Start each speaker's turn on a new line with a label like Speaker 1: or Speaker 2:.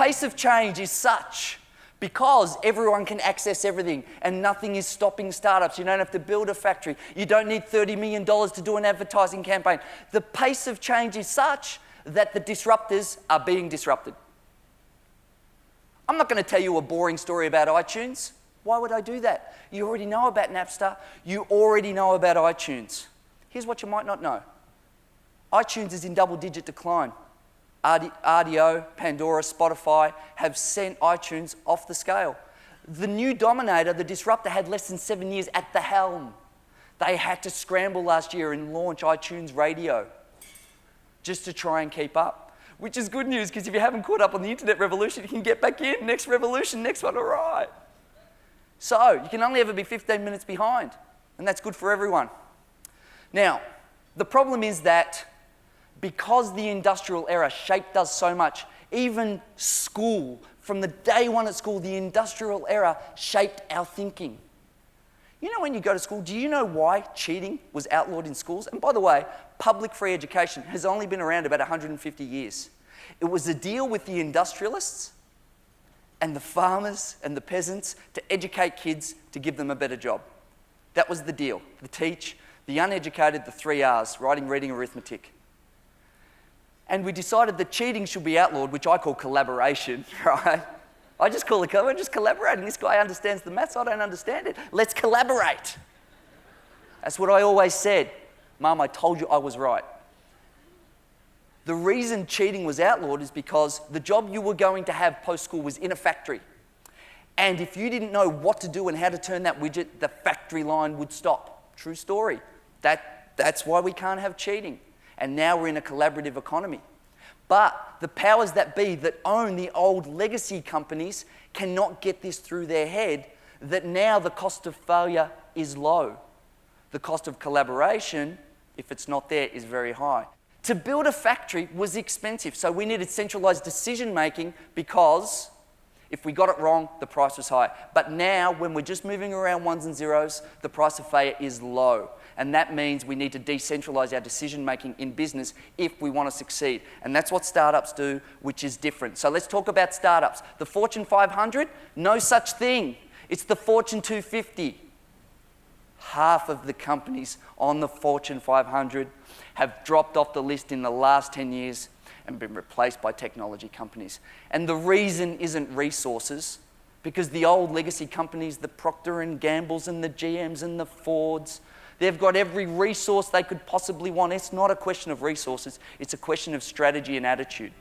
Speaker 1: pace of change is such because everyone can access everything and nothing is stopping startups. You don't have to build a factory. You don't need $30 million to do an advertising campaign. The pace of change is such that the disruptors are being disrupted. I'm not going to tell you a boring story about iTunes. Why would I do that? You already know about Napster. You already know about iTunes. Here's what you might not know. iTunes is in double-digit decline. RDO, Pandora, Spotify have sent iTunes off the scale. The new dominator, the disruptor, had less than 7 years at the helm. They had to scramble last year and launch iTunes Radio just to try and keep up, which is good news because if you haven't caught up on the internet revolution, you can get back in. Next revolution, next one, all right. So you can only ever be 15 minutes behind, and that's good for everyone. Now, the problem is that because the industrial era shaped us so much, even school, from the day one at school, the industrial era shaped our thinking. You know, when you go to school, do you know why cheating was outlawed in schools? And by the way, public free education has only been around about 150 years. It was a deal with the industrialists and the farmers and the peasants to educate kids to give them a better job. That was the deal. The teach, the uneducated, the 3 R's, writing, reading, arithmetic. And we decided that cheating should be outlawed, which I call collaboration, right? I just call it, we're just collaborating. This guy understands the maths, I don't understand it. Let's collaborate. That's what I always said. Mum, I told you I was right. The reason cheating was outlawed is because the job you were going to have post-school was in a factory. And if you didn't know what to do and how to turn that widget, the factory line would stop. True story. That's why we can't have cheating. And now we're in a collaborative economy. But the powers that be that own the old legacy companies cannot get this through their head that now the cost of failure is low. The cost of collaboration, if it's not there, is very high. To build a factory was expensive, so we needed centralized decision making because if we got it wrong, the price was high. But now, when we're just moving around ones and zeros, the price of failure is low. And that means we need to decentralize our decision-making in business if we want to succeed. And that's what startups do, which is different. So let's talk about startups. The Fortune 500, no such thing. It's the Fortune 250. Half of the companies on the Fortune 500 have dropped off the list in the last 10 years and been replaced by technology companies. And the reason isn't resources, because the old legacy companies, the Procter & Gamble's and the GM's and the Ford's, they've got every resource they could possibly want. It's not a question of resources, it's a question of strategy and attitude.